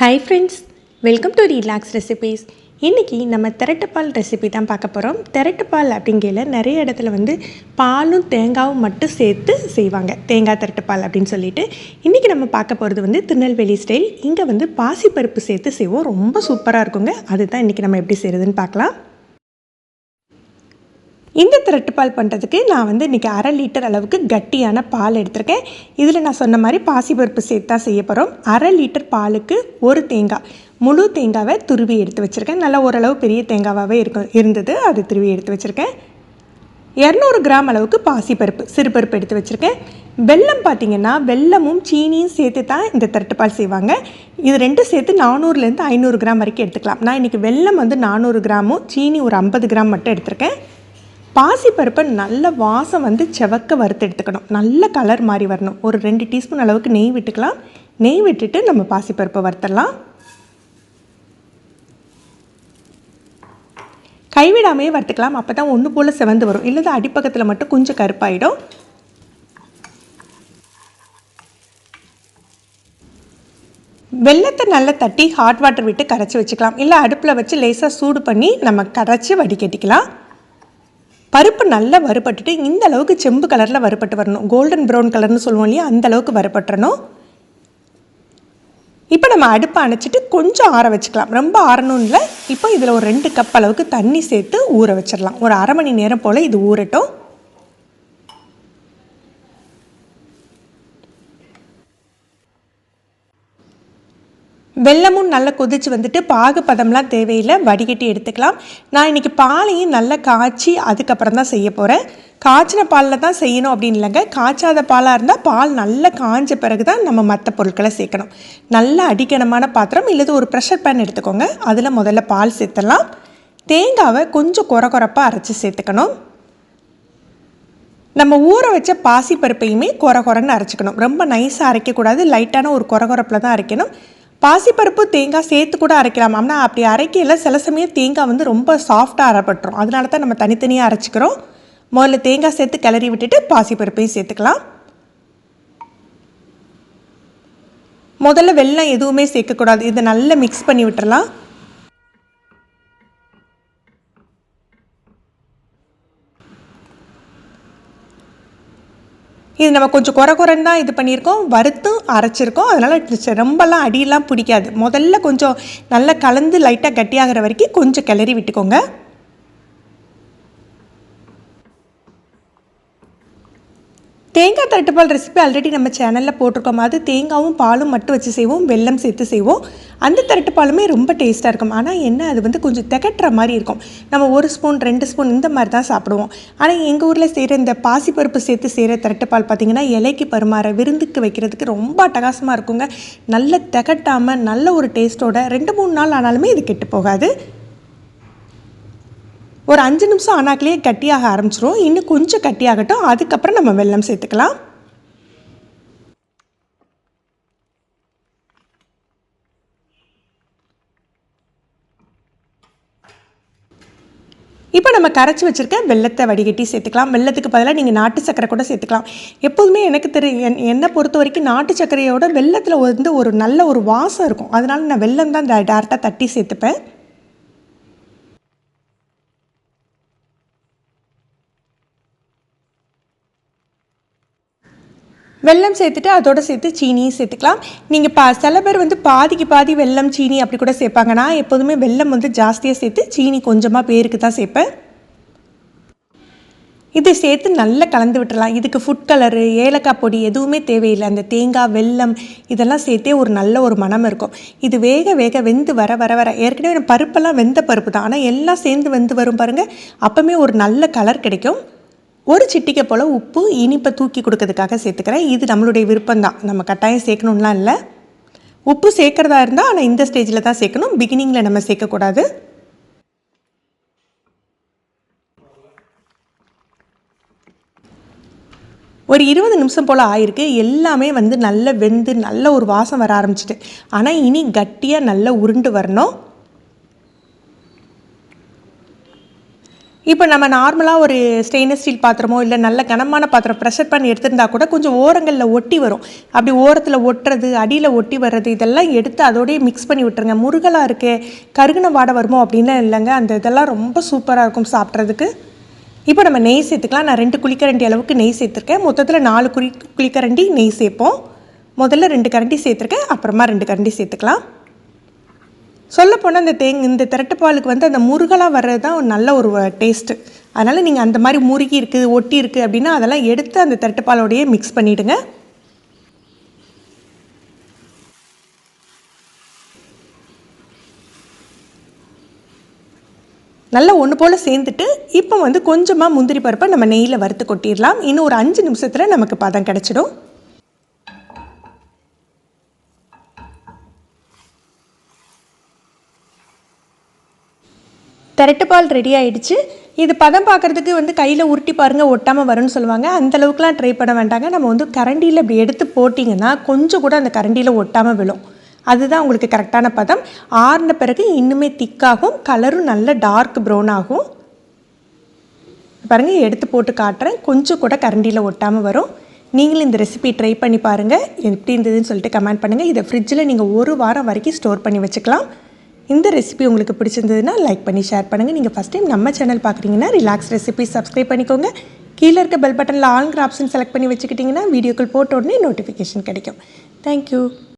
Hi friends, welcome to Relax Recipes. இன்றைக்கி நம்ம திரட்டுப்பால் recipe தான் பார்க்க போகிறோம். திரட்டுப்பால் அப்படிங்கையில் நிறைய இடத்துல பாலும் தேங்காயும் மட்டும் சேர்த்து செய்வாங்க. தேங்காய் திரட்டுப்பால் அப்படின்னு சொல்லிட்டு இன்றைக்கி நம்ம பார்க்க போகிறது திருநெல்வேலி ஸ்டைல். இங்கே பாசிப்பருப்பு சேர்த்து செய்வோம். ரொம்ப சூப்பராக இருக்குங்க. அதுதான் இன்றைக்கி நம்ம எப்படி செய்கிறதுன்னு பார்க்கலாம். இந்த திரட்டுப்பால் பண்ணுறதுக்கு நான் இன்றைக்கி 1/2 லிட்டர் அளவுக்கு கட்டியான பால் எடுத்திருக்கேன். இதில் நான் சொன்ன மாதிரி பாசிப்பருப்பு சேர்த்து தான் செய்ய போகிறோம். 1/2 லிட்டர் பாலுக்கு ஒரு தேங்காய், முழு தேங்காவை துருவி எடுத்து வச்சுருக்கேன். நல்லா ஓரளவு பெரிய தேங்காவாகவே இருந்தது, அது துருவி எடுத்து வச்சுருக்கேன். 200 கிராம் அளவுக்கு பாசிப்பருப்பு, சிறுபருப்பு எடுத்து வச்சுருக்கேன். வெல்லம் பார்த்திங்கன்னா வெல்லமும் சீனியும் சேர்த்து தான் இந்த திரட்டுப்பால் செய்வாங்க. இது ரெண்டும் சேர்த்து 400லேருந்து 500 கிராம் வரைக்கும் எடுத்துக்கலாம். நான் இன்றைக்கி வெல்லம் 400 கிராமும் சீனி ஒரு 50 கிராம் மட்டும் எடுத்திருக்கேன். பாசிப்பருப்பை நல்ல வாசம் செவக்க வறுத்து எடுத்துக்கணும். நல்ல கலர் மாதிரி வரணும். ஒரு 2 டீஸ்பூன் அளவுக்கு நெய் விட்டுக்கலாம். நெய் விட்டுட்டு நம்ம பாசிப்பருப்பை வறுத்துடலாம். கைவிடாமையே வறுத்துக்கலாம். அப்போ தான் ஒன்று போல் செவந்து வரும். இல்லை அடிப்பக்கத்தில் மட்டும் கொஞ்சம் கருப்பாயிடும். வெல்லத்தை நல்லா தட்டி ஹாட் வாட்டர் விட்டு கரைச்சி வச்சுக்கலாம். இல்லை அடுப்பில் வச்சு லேசாக சூடு பண்ணி நம்ம கரைச்சி வடிகட்டிக்கலாம். பருப்பு நல்லா வறுபட்டுட்டு இந்த அளவுக்கு செம்பு கலரில் வறுபட்டு வரணும். கோல்டன் ப்ரௌன் கலர்னு சொல்லுவோம் இல்லையா, அந்த அளவுக்கு வறுபட்டுறணும். இப்போ நம்ம அடுப்பை அணைச்சிட்டு கொஞ்சம் ஆற வச்சுக்கலாம். ரொம்ப ஆறணும் இல்லை. இப்போ இதில் ஒரு 2 கப் அளவுக்கு தண்ணி சேர்த்து ஊற வச்சிடலாம். ஒரு 1/2 மணி நேரம் போல் இது ஊறட்டும். வெல்லமும் நல்லா கொதிச்சு பாகு பதம்லாம் தேவையில்லை, வடிகட்டி எடுத்துக்கலாம். நான் இன்றைக்கி பாலையும் நல்லா காய்ச்சி அதுக்கப்புறம் தான் செய்ய போகிறேன். காய்ச்சின பாலில் தான் செய்யணும் அப்படின்னு இல்லைங்க. காய்ச்சாத பாலாக இருந்தால் பால் நல்லா காய்ஞ்ச பிறகு தான் நம்ம மற்ற பொருட்களை சேர்க்கணும். நல்லா அடிக்கணமான பாத்திரம் இல்லது ஒரு ப்ரெஷர் பேன் எடுத்துக்கோங்க. அதில் முதல்ல பால் சேர்த்துடலாம். தேங்காவை கொஞ்சம் கொரப்பாக அரைச்சி சேர்த்துக்கணும். நம்ம ஊற வச்ச பாசிப்பருப்பையுமே கொரன்னு அரைச்சிக்கணும். ரொம்ப நைஸாக அரைக்கக்கூடாது, லைட்டான ஒரு கொரப்பில் தான் அரைக்கணும். பாசிப்பருப்பு தேங்காய் சேர்த்து கூட அரைக்கலாம். ஆனால் அப்படி அரைக்கல சில சமயம் தேங்காய் ரொம்ப சாஃப்டாக அரைப்பட்டுரும். அதனால தான் நம்ம தனித்தனியாக அரைச்சிக்கிறோம். முதல்ல தேங்காய் சேர்த்து கிளறி விட்டுட்டு பாசிப்பருப்பையும் சேர்த்துக்கலாம். முதல்ல வெல்லம் எதுவுமே சேர்க்கக்கூடாது. இதை நல்லா மிக்ஸ் பண்ணி விட்டுறலாம். இது நம்ம கொஞ்சம் கொரன்னு தான் இது பண்ணியிருக்கோம், வறுத்தும் அரைச்சிருக்கோம். அதனால் ரொம்பலாம் அடியெல்லாம் பிடிக்காது. முதல்ல கொஞ்சம் நல்லா கலந்து லைட்டாக கட்டியாகிற வரைக்கும் கொஞ்சம் கிளறி விட்டுக்கோங்க. தேங்காய் திரட்டுப்பால் ரெசிபி ஆல்ரெடி நம்ம சேனலில் போட்டிருக்கோம். அது தேங்காயும் பாலும் மட்டும் வச்சு செய்வோம், வெல்லம் சேர்த்து செய்வோம். அந்த திரட்டுப்பாலுமே ரொம்ப டேஸ்ட்டாக இருக்கும். ஆனால் என்ன, அது கொஞ்சம் திகட்டுற மாதிரி இருக்கும். நம்ம 1 ஸ்பூன் 2 ஸ்பூன் இந்த மாதிரி தான் சாப்பிடுவோம். ஆனால் எங்கள் ஊரில் செய்கிற இந்த பாசிப்பருப்பு சேர்த்து செய்கிற திரட்டுப்பால் பார்த்திங்கன்னா இலைக்கு பரிமாற, விருந்துக்கு வைக்கிறதுக்கு ரொம்ப அட்டகாசமாக இருக்குங்க. நல்ல திகட்டாமல் நல்ல ஒரு டேஸ்ட்டோட 2-3 நாள் ஆனாலுமே இது கெட்டு போகாது. ஒரு 5 நிமிஷம் ஆனாக்கிலேயே கட்டியாக ஆரம்பிச்சிரும். இன்னும் கொஞ்சம் கட்டியாகட்டும், அதுக்கப்புறம் நம்ம வெல்லம் சேர்த்துக்கலாம். இப்போ நம்ம கரைச்சி வச்சுருக்க வெல்லத்தை வடிகட்டி சேர்த்துக்கலாம். வெல்லத்துக்கு பதிலாக நீங்கள் நாட்டு சர்க்கரை கூட சேர்த்துக்கலாம். எப்போதுமே எனக்கு என்னை பொறுத்த வரைக்கும் நாட்டு சர்க்கரையோட வெல்லத்தில் ஒரு நல்ல ஒரு வாசம் இருக்கும். அதனால நான் வெல்லம் தான் டேரெக்டாக தட்டி சேர்த்துப்பேன். வெல்லம் சேர்த்துட்டு அதோடு சேர்த்து சீனியும் சேர்த்துக்கலாம். நீங்கள் சில பேர் பாதிக்கு பாதி வெல்லம் சீனி அப்படி கூட சேர்ப்பாங்க. நான் எப்போதுமே வெல்லம் ஜாஸ்தியாக சேர்த்து சீனி கொஞ்சமாக பேருக்கு தான் சேர்ப்பேன். இதை சேர்த்து நல்லா கலந்து விட்டுறலாம். இதுக்கு ஃபுட் கலரு, ஏலக்காய் பொடி எதுவுமே தேவையில்லை. அந்த தேங்காய், வெல்லம் இதெல்லாம் சேர்த்தே ஒரு நல்ல ஒரு மனம் இருக்கும். இது வேக வேக வெந்து வர ஏற்கனவே பருப்பெல்லாம் வெந்த பருப்பு தான், ஆனால் எல்லாம் சேர்ந்து வெந்து வரும் பாருங்கள். அப்போவுமே ஒரு நல்ல கலர் கிடைக்கும். ஒரு சிட்டிக்கை போல் உப்பு இனிப்பை தூக்கி கொடுக்கறதுக்காக சேர்த்துக்கிறேன். இது நம்மளுடைய விருப்பம்தான், நம்ம கட்டாயம் சேர்க்கணும்லாம் இல்லை. உப்பு சேர்க்குறதா இருந்தால் ஆனால் இந்த ஸ்டேஜில் தான் சேர்க்கணும், பிகினிங்கில் நம்ம சேர்க்கக்கூடாது. ஒரு 20 நிமிஷம் போல் ஆயிருக்கு. எல்லாமே நல்ல வெந்து நல்ல ஒரு வாசம் வர ஆரம்பிச்சிட்டு. ஆனால் இனி கட்டியாக நல்லா உருண்டு வரணும். இப்போ நம்ம நார்மலாக ஒரு ஸ்டெயின்லெஸ் ஸ்டீல் பாத்திரமோ இல்லை நல்ல கனமான பாத்திரம் ப்ரெஷர் பண்ணி எடுத்திருந்தா கூட கொஞ்சம் ஓரங்களில் ஒட்டி வரும். அப்படி ஓரத்தில் ஒட்டுறது, அடியில் ஒட்டி வர்றது இதெல்லாம் எடுத்து அதோடய மிக்ஸ் பண்ணி விட்டுருங்க. முருகலாக இருக்கே, கருகின வாடை வருமோ அப்படின்லாம் இல்லைங்க. அந்த இதெல்லாம் ரொம்ப சூப்பராக இருக்கும் சாப்பிட்றதுக்கு. இப்போ நம்ம நெய் சேர்த்துக்கலாம். நான் 2 குழிக்கரண்டி அளவுக்கு நெய் சேர்த்துருக்கேன். மொத்தத்தில் 4 குழிக்கரண்டி நெய் சேர்ப்போம். முதல்ல 2 கரண்டி சேர்த்துருக்கேன், அப்புறமா 2 கரண்டி சேர்த்துக்கலாம். சொல்லப்போனால் இந்த திரட்டுப்பாலுக்கு வந்து அந்த முருகலாக வர்றது தான் நல்ல ஒரு டேஸ்ட்டு. அதனால் நீங்கள் அந்த மாதிரி முருகி இருக்குது, ஒட்டி இருக்குது அப்படின்னா அதெல்லாம் எடுத்து அந்த திரட்டுப்பாலோடையே மிக்ஸ் பண்ணிவிடுங்க. நல்லா ஒன்று போல் சேர்ந்துட்டு இப்போ வந்து கொஞ்சமாக முந்திரி பருப்பை நம்ம நெய்யில் வறுத்து கொட்டிடலாம். இன்னும் ஒரு 5 நிமிஷத்தில் நமக்கு பதம் கிடச்சிடும். திரட்டுப்பால் ரெடி ஆகிடுச்சு. இது பதம் பார்க்குறதுக்கு வந்து கையில் உருட்டி பாருங்கள், ஒட்டாமல் வரும்னு சொல்லுவாங்க. அந்தளவுக்குலாம் ட்ரை பண்ண வேண்டாங்க. நம்ம வந்து கரண்டியில் இப்படி எடுத்து போட்டிங்கன்னா கொஞ்சம் கூட அந்த கரண்டியில் ஒட்டாமல் விழும். அதுதான் உங்களுக்கு கரெக்டான பதம். ஆறின பிறகு இன்னுமே திக்காகும், கலரும் நல்ல டார்க் ப்ரௌன் ஆகும். பாருங்கள், எடுத்து போட்டு காட்டுறேன். கொஞ்சம் கூட கரண்டியில் ஒட்டாமல் வரும். நீங்களும் இந்த ரெசிபி ட்ரை பண்ணி பாருங்கள். எப்படி இருந்ததுன்னு சொல்லிட்டு கமெண்ட் பண்ணுங்கள். இதை ஃப்ரிட்ஜில் நீங்கள் 1 வாரம் வரைக்கும் ஸ்டோர் பண்ணி வச்சுக்கலாம். இந்த ரெசிபி உங்களுக்கு பிடிச்சிருந்ததுன்னா லைக் பண்ணி ஷேர் பண்ணுங்கள். நீங்கள் ஃபஸ்ட் டைம் நம்ம சேனல் பார்க்குறீங்கன்னா ரிலாக்ஸ் ரெசிபி சப்ஸ்கிரைப் பண்ணிக்கோங்க. கீழே இருக்க பெல் பட்டனில் ஆல்ங்கிற ஆப்ஷன் செலக்ட் பண்ணி வச்சுக்கிட்டிங்கன்னா வீடியோக்கள் போட்ட உடனே நோட்டிஃபிகேஷன் கிடைக்கும். தேங்க்யூ.